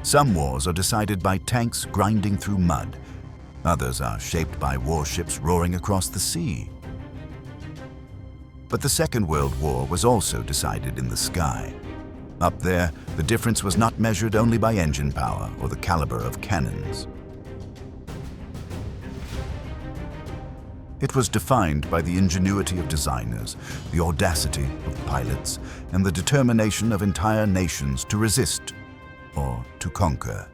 Some wars are decided by tanks grinding through mud. Others are shaped by warships roaring across the sea. But the Second World War was also decided in the sky. Up there, the difference was not measured only by engine power or the caliber of cannons. It was defined by the ingenuity of designers, the audacity of pilots, and the determination of entire nations to resist or to conquer.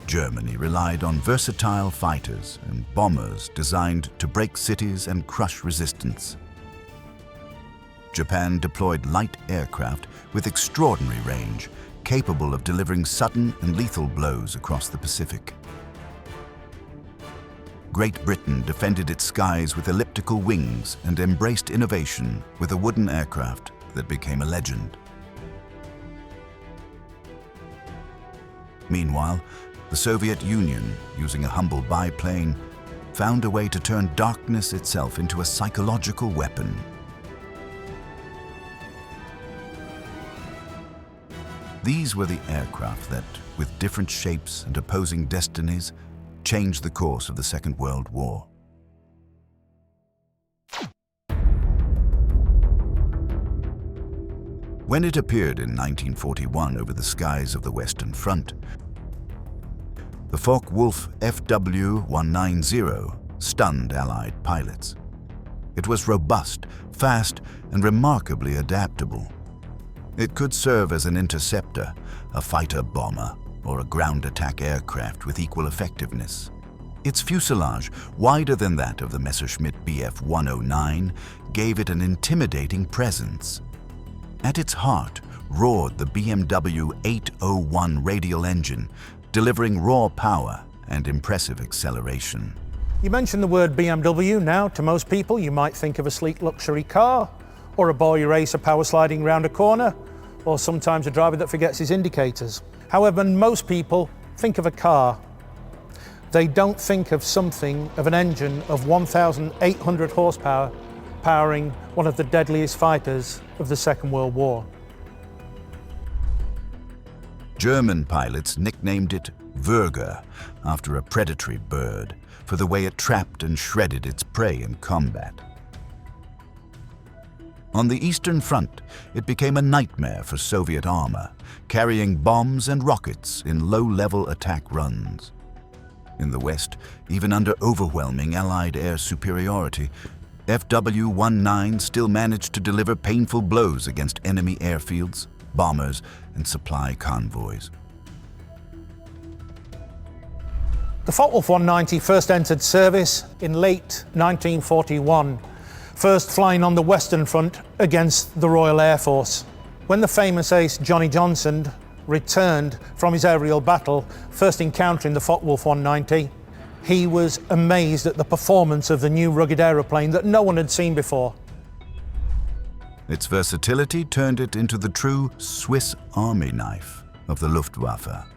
Germany relied on versatile fighters and bombers designed to break cities and crush resistance. Japan deployed light aircraft with extraordinary range, capable of delivering sudden and lethal blows across the Pacific. Great Britain defended its skies with elliptical wings and embraced innovation with a wooden aircraft that became a legend. Meanwhile, the Soviet Union, using a humble biplane, found a way to turn darkness itself into a psychological weapon. These were the aircraft that, with different shapes and opposing destinies, changed the course of the Second World War. When it appeared in 1941 over the skies of the Western Front, the Focke-Wulf FW-190 stunned Allied pilots. It was robust, fast, and remarkably adaptable. It could serve as an interceptor, a fighter bomber, or a ground attack aircraft with equal effectiveness. Its fuselage, wider than that of the Messerschmitt Bf 109, gave it an intimidating presence. At its heart roared the BMW 801 radial engine, delivering raw power and impressive acceleration. You mention the word BMW now, to most people you might think of a sleek luxury car, or a boy racer power sliding round a corner, or sometimes a driver that forgets his indicators. However, most people think of a car. They don't think of something of an engine of 1,800 horsepower powering one of the deadliest fighters of the Second World War. German pilots nicknamed it Würger, after a predatory bird, for the way it trapped and shredded its prey in combat. On the Eastern Front, it became a nightmare for Soviet armor, carrying bombs and rockets in low-level attack runs. In the West, even under overwhelming Allied air superiority, FW-19 still managed to deliver painful blows against enemy airfields, bombers, and supply convoys. The Focke-Wulf 190 first entered service in late 1941, first flying on the Western Front against the Royal Air Force. When the famous ace Johnny Johnson returned from his aerial battle, first encountering the Focke-Wulf 190, he was amazed at the performance of the new rugged aeroplane that no one had seen before. Its versatility turned it into the true Swiss Army knife of the Luftwaffe.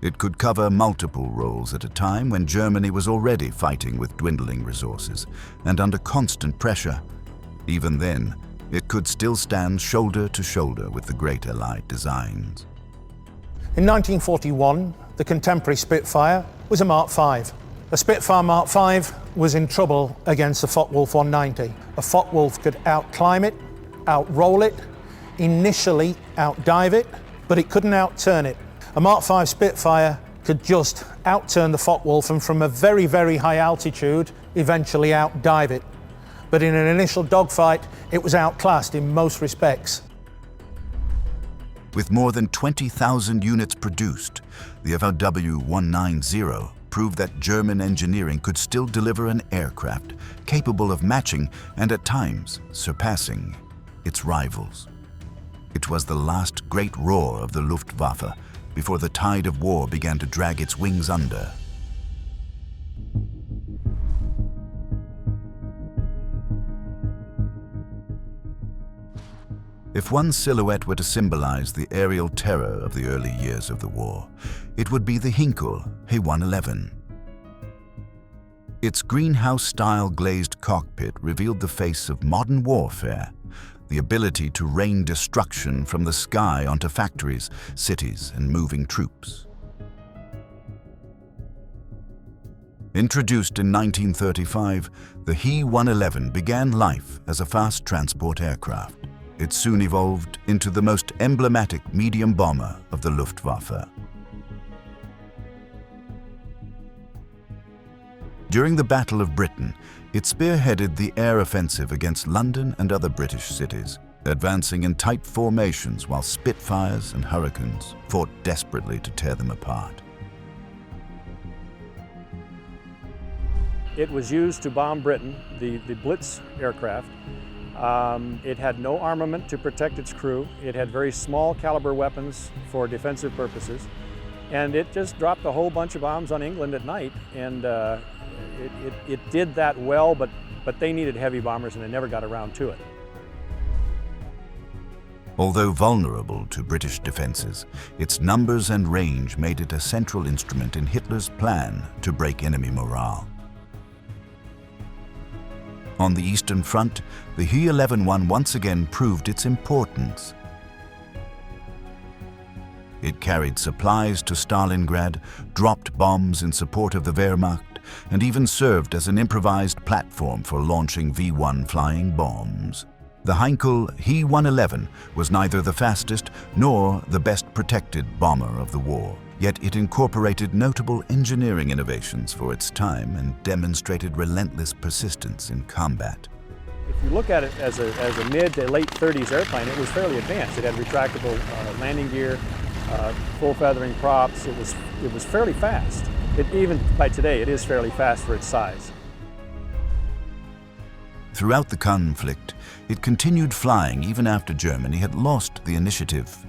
It could cover multiple roles at a time when Germany was already fighting with dwindling resources and under constant pressure. Even then, it could still stand shoulder to shoulder with the great Allied designs. In 1941, the contemporary Spitfire was a Mark V. A Spitfire Mark V was in trouble against the Focke-Wulf 190. A Focke-Wulf could outclimb it, outroll it, initially outdive it, but it couldn't outturn it. A Mark V Spitfire could just outturn the Focke-Wulf and from a very, very high altitude eventually outdive it. But in an initial dogfight, it was outclassed in most respects. With more than 20,000 units produced, the FW-190 proved that German engineering could still deliver an aircraft capable of matching and at times surpassing its rivals. It was the last great roar of the Luftwaffe before the tide of war began to drag its wings under. If one silhouette were to symbolize the aerial terror of the early years of the war, it would be the Hinkel He-111. Its greenhouse-style glazed cockpit revealed the face of modern warfare, the ability to rain destruction from the sky onto factories, cities, and moving troops. Introduced in 1935, the He-111 began life as a fast transport aircraft. It soon evolved into the most emblematic medium bomber of the Luftwaffe. During the Battle of Britain, it spearheaded the air offensive against London and other British cities, advancing in tight formations while Spitfires and Hurricanes fought desperately to tear them apart. It was used to bomb Britain, the Blitz aircraft. It had no armament to protect its crew. It had very small caliber weapons for defensive purposes. And it just dropped a whole bunch of bombs on England at night. And it did that well, but they needed heavy bombers and they never got around to it. Although vulnerable to British defenses, its numbers and range made it a central instrument in Hitler's plan to break enemy morale. On the Eastern Front, the He-11-1 once again proved its importance. It carried supplies to Stalingrad, dropped bombs in support of the Wehrmacht, and even served as an improvised platform for launching V-1 flying bombs. The Heinkel He-111 was neither the fastest nor the best protected bomber of the war. Yet it incorporated notable engineering innovations for its time and demonstrated relentless persistence in combat. If you look at it as a mid to late 30s airplane, it was fairly advanced. It had retractable landing gear, full feathering props. It was fairly fast. Even by today, it is fairly fast for its size. Throughout the conflict, it continued flying even after Germany had lost the initiative.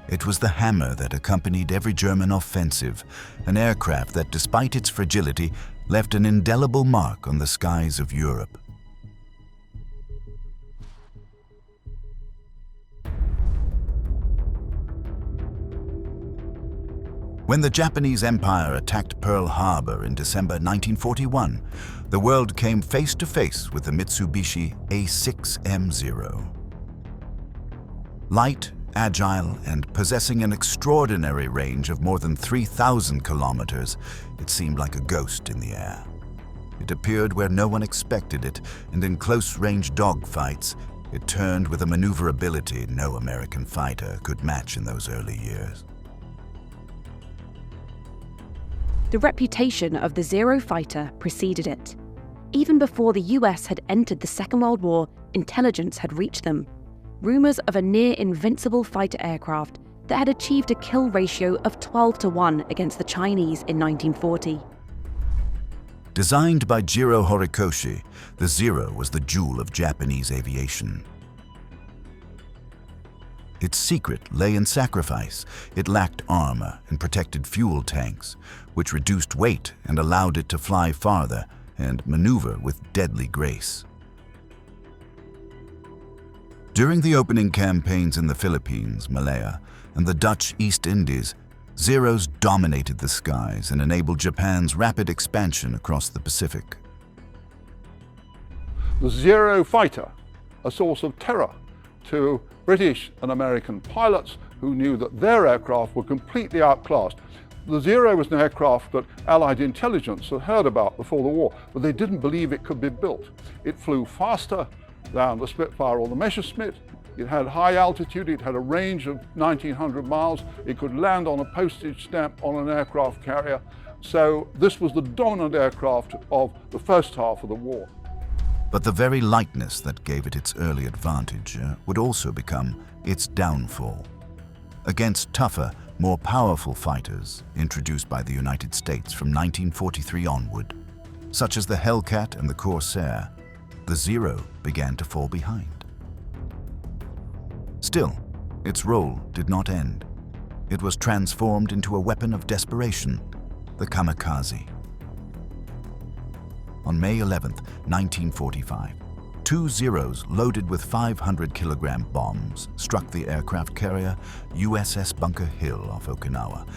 It was the Hammer that accompanied every German offensive, an aircraft that, despite its fragility, left an indelible mark on the skies of Europe. When the Japanese Empire attacked Pearl Harbor in December 1941, the world came face to face with the Mitsubishi A6M0. Light, agile, and possessing an extraordinary range of more than 3,000 kilometers, it seemed like a ghost in the air. It appeared where no one expected it, and in close-range dogfights, it turned with a maneuverability no American fighter could match in those early years. The reputation of the Zero fighter preceded it. Even before the US had entered the Second World War, intelligence had reached them. Rumors of a near-invincible fighter aircraft that had achieved a kill ratio of 12-1 against the Chinese in 1940. Designed by Jiro Horikoshi, the Zero was the jewel of Japanese aviation. Its secret lay in sacrifice. It lacked armor and protected fuel tanks, which reduced weight and allowed it to fly farther and maneuver with deadly grace. During the opening campaigns in the Philippines, Malaya, and the Dutch East Indies, Zeros dominated the skies and enabled Japan's rapid expansion across the Pacific. The Zero fighter, a source of terror to British and American pilots who knew that their aircraft were completely outclassed. The Zero was an aircraft that Allied intelligence had heard about before the war, but they didn't believe it could be built. It flew faster than the Spitfire or the Messerschmitt. It had high altitude, it had a range of 1,900 miles. It could land on a postage stamp on an aircraft carrier. So this was the dominant aircraft of the first half of the war. But the very lightness that gave it its early advantage would also become its downfall. Against tougher, more powerful fighters introduced by the United States from 1943 onward, such as the Hellcat and the Corsair, the Zero began to fall behind. Still, its role did not end. It was transformed into a weapon of desperation, the kamikaze. On May 11, 1945, two Zeros loaded with 500-kilogram bombs struck the aircraft carrier USS Bunker Hill off Okinawa,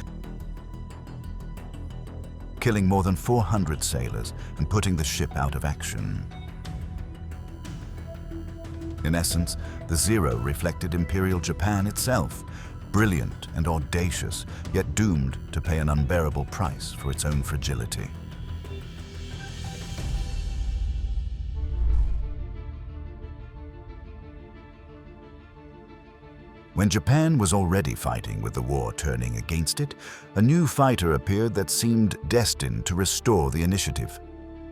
killing more than 400 sailors and putting the ship out of action. In essence, the Zero reflected Imperial Japan itself, brilliant and audacious, yet doomed to pay an unbearable price for its own fragility. When Japan was already fighting with the war turning against it, a new fighter appeared that seemed destined to restore the initiative.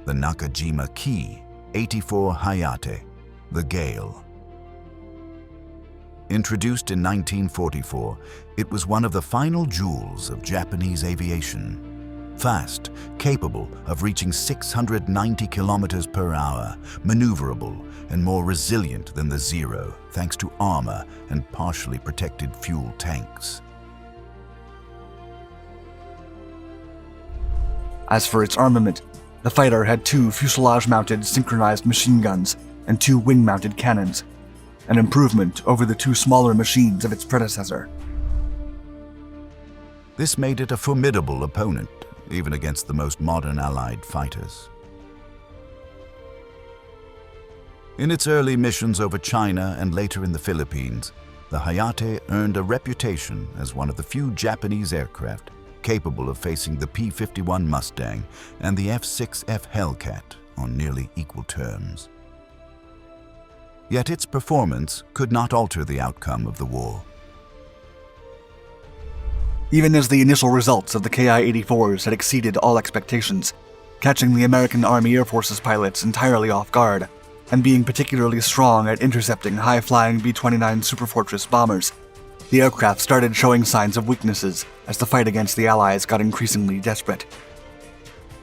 The Nakajima Ki 84 Hayate, the Gale. Introduced in 1944, it was one of the final jewels of Japanese aviation. Fast, capable of reaching 690 kilometers per hour, maneuverable, and more resilient than the Zero, thanks to armor and partially protected fuel tanks. As for its armament, the fighter had 2 fuselage-mounted synchronized machine guns and 2 wing-mounted cannons, an improvement over the 2 smaller machines of its predecessor. This made it a formidable opponent, even against the most modern Allied fighters. In its early missions over China and later in the Philippines, the Hayate earned a reputation as one of the few Japanese aircraft capable of facing the P-51 Mustang and the F-6F Hellcat on nearly equal terms. Yet its performance could not alter the outcome of the war. Even as the initial results of the Ki-84s had exceeded all expectations, catching the American Army Air Force's pilots entirely off guard, and being particularly strong at intercepting high-flying B-29 Superfortress bombers, the aircraft started showing signs of weaknesses as the fight against the Allies got increasingly desperate.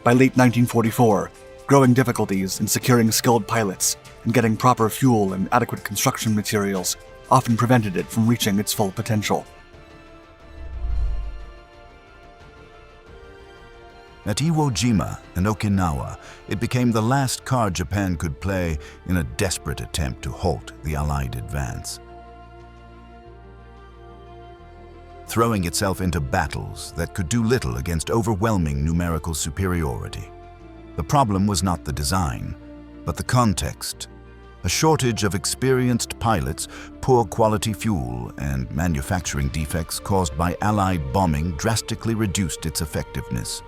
By late 1944, growing difficulties in securing skilled pilots and getting proper fuel and adequate construction materials often prevented it from reaching its full potential. At Iwo Jima and Okinawa, it became the last card Japan could play in a desperate attempt to halt the Allied advance. Throwing itself into battles that could do little against overwhelming numerical superiority. The problem was not the design, but the context. A shortage of experienced pilots, poor quality fuel, and manufacturing defects caused by Allied bombing drastically reduced its effectiveness.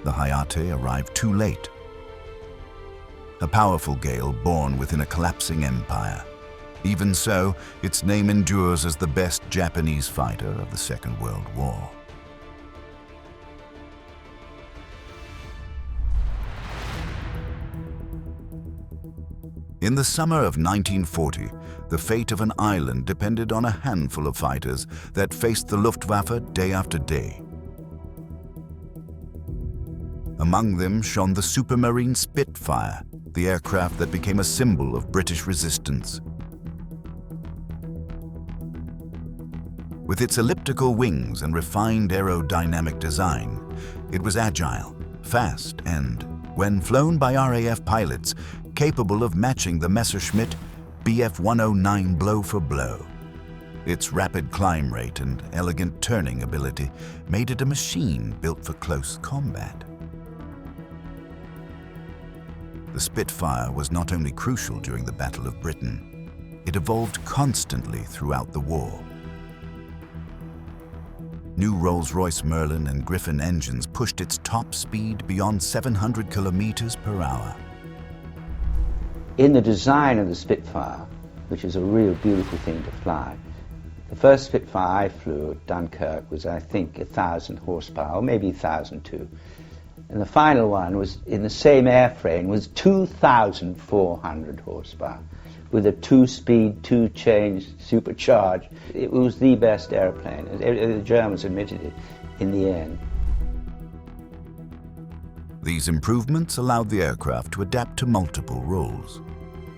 The Hayate arrived too late. A powerful gale born within a collapsing empire. Even so, its name endures as the best Japanese fighter of the Second World War. In the summer of 1940, the fate of an island depended on a handful of fighters that faced the Luftwaffe day after day. Among them shone the supermarine Spitfire, the aircraft that became a symbol of British resistance. With its elliptical wings and refined aerodynamic design, it was agile, fast, and, when flown by RAF pilots, capable of matching the Messerschmitt Bf-109 blow for blow. Its rapid climb rate and elegant turning ability made it a machine built for close combat. The Spitfire was not only crucial during the Battle of Britain, it evolved constantly throughout the war. New Rolls-Royce Merlin and Griffon engines pushed its top speed beyond 700 kilometers per hour. In the design of the Spitfire, which is a real beautiful thing to fly, the first Spitfire I flew at Dunkirk was, I think, 1,000 horsepower, or maybe 1,002. And the final one was in the same airframe, was 2,400 horsepower with a 2-speed, 2-change supercharged. It was the best airplane. The Germans admitted it in the end. These improvements allowed the aircraft to adapt to multiple roles.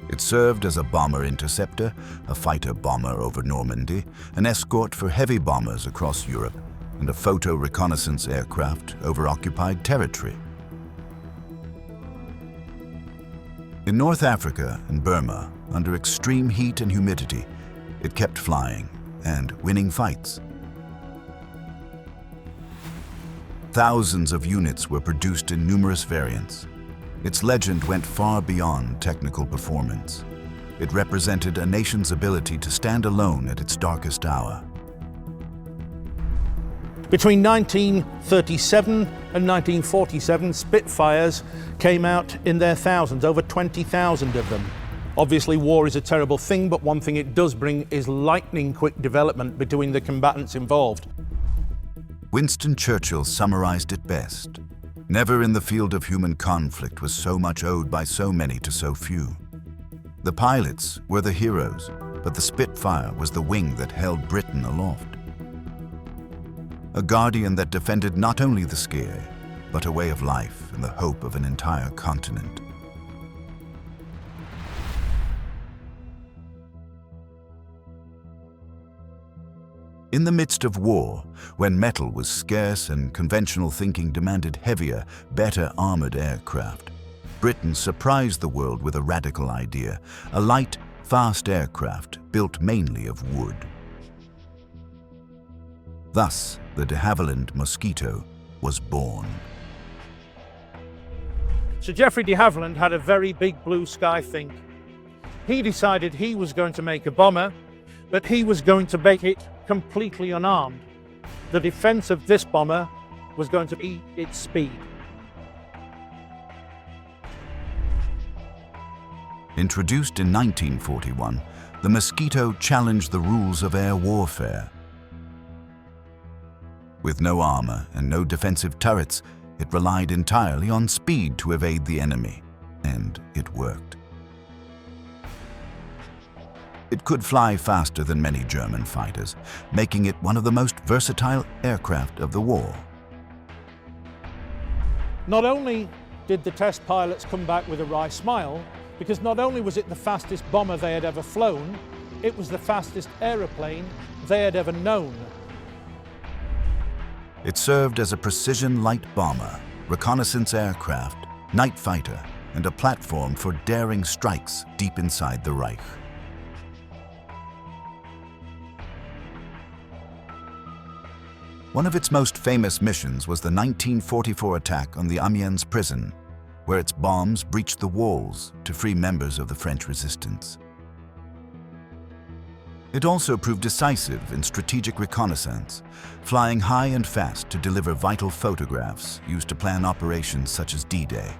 It served as a bomber interceptor, a fighter bomber over Normandy, an escort for heavy bombers across Europe, and a photo reconnaissance aircraft over occupied territory. In North Africa and Burma, under extreme heat and humidity, it kept flying and winning fights. Thousands of units were produced in numerous variants. Its legend went far beyond technical performance. It represented a nation's ability to stand alone at its darkest hour. Between 1937 and 1947, Spitfires came out in their thousands, over 20,000 of them. Obviously, war is a terrible thing, but one thing it does bring is lightning-quick development between the combatants involved. Winston Churchill summarized it best. Never in the field of human conflict was so much owed by so many to so few. The pilots were the heroes, but the Spitfire was the wing that held Britain aloft. A guardian that defended not only the sky, but a way of life and the hope of an entire continent. In the midst of war, when metal was scarce and conventional thinking demanded heavier, better armored aircraft, Britain surprised the world with a radical idea, a light, fast aircraft built mainly of wood. Thus, the de Havilland Mosquito was born. Sir Geoffrey de Havilland had a very big blue sky think. He decided he was going to make a bomber, but he was going to make it completely unarmed. The defense of this bomber was going to be its speed. Introduced in 1941, the Mosquito challenged the rules of air warfare. With no armor and no defensive turrets, it relied entirely on speed to evade the enemy, and it worked. It could fly faster than many German fighters, making it one of the most versatile aircraft of the war. Not only did the test pilots come back with a wry smile, because not only was it the fastest bomber they had ever flown, it was the fastest aeroplane they had ever known. It served as a precision light bomber, reconnaissance aircraft, night fighter, and a platform for daring strikes deep inside the Reich. One of its most famous missions was the 1944 attack on the Amiens prison, where its bombs breached the walls to free members of the French resistance. It also proved decisive in strategic reconnaissance, flying high and fast to deliver vital photographs used to plan operations such as D-Day.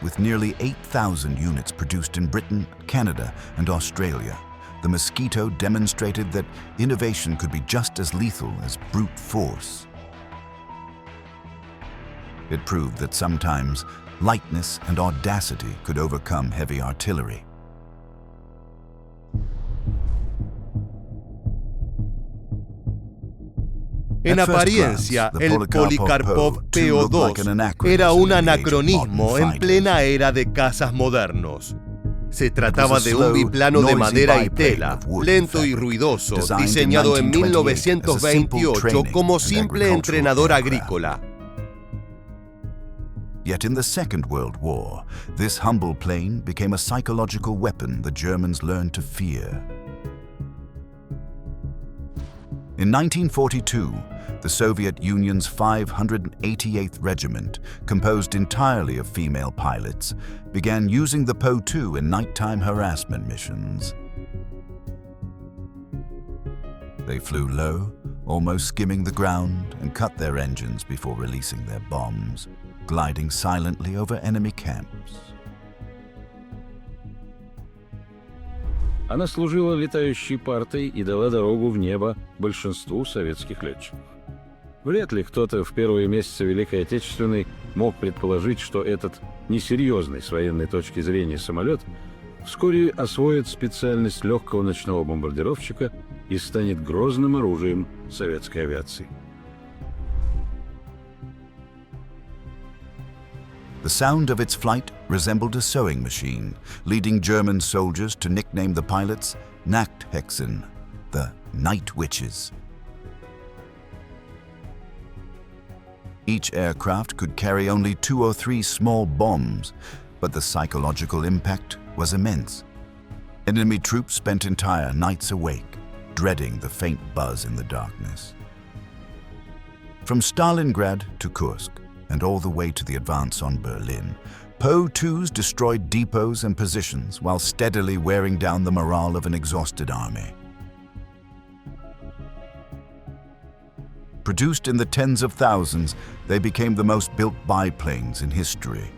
With nearly 8,000 units produced in Britain, Canada, and Australia, the Mosquito demonstrated that innovation could be just as lethal as brute force. It proved that sometimes lightness and audacity could overcome heavy artillery. En apariencia, el Polikarpov PO-2 era un anacronismo en plena era de cazas modernos. Se trataba de un biplano de madera y tela, lento y ruidoso, diseñado en 1928 como simple entrenador agrícola. Yet in the Second World War, this humble plane became a psychological weapon the Germans learned to fear. In 1942, the Soviet Union's 588th Regiment, composed entirely of female pilots, began using the Po-2 in nighttime harassment missions. They flew low, almost skimming the ground, and cut their engines before releasing their bombs, gliding silently over enemy camps. Она служила летающей партой и дала дорогу в небо большинству советских летчиков. Вряд ли кто-то в первые месяцы Великой Отечественной мог предположить, что этот несерьезный с военной точки зрения самолет вскоре освоит специальность легкого ночного бомбардировщика и станет грозным оружием советской авиации. The sound of its flight resembled a sewing machine, leading German soldiers to nickname the pilots Nachthexen, the night witches. Each aircraft could carry only 2 or 3 small bombs, but the psychological impact was immense. Enemy troops spent entire nights awake, dreading the faint buzz in the darkness. From Stalingrad to Kursk, and all the way to the advance on Berlin, Po-2s destroyed depots and positions while steadily wearing down the morale of an exhausted army. Produced in the tens of thousands, they became the most built biplanes in history.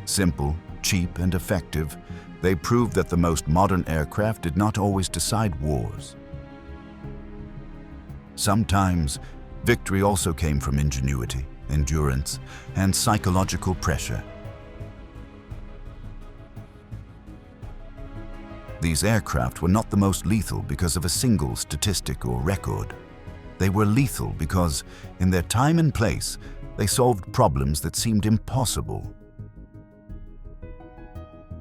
Simple, cheap, and effective, they proved that the most modern aircraft did not always decide wars. Sometimes, victory also came from ingenuity, endurance, and psychological pressure. These aircraft were not the most lethal because of a single statistic or record. They were lethal because, in their time and place, they solved problems that seemed impossible.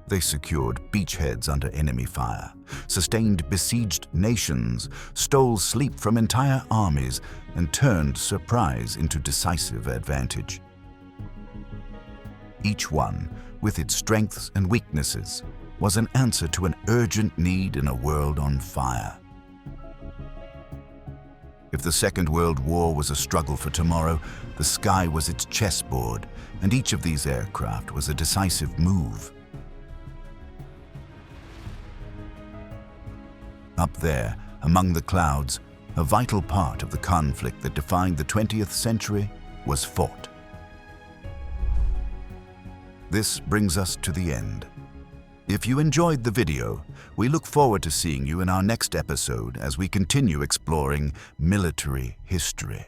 They secured beachheads under enemy fire, sustained besieged nations, stole sleep from entire armies, and turned surprise into decisive advantage. Each one, with its strengths and weaknesses, was an answer to an urgent need in a world on fire. If the Second World War was a struggle for tomorrow, the sky was its chessboard, and each of these aircraft was a decisive move. Up there, among the clouds, a vital part of the conflict that defined the 20th century was fought. This brings us to the end. If you enjoyed the video, we look forward to seeing you in our next episode as we continue exploring military history.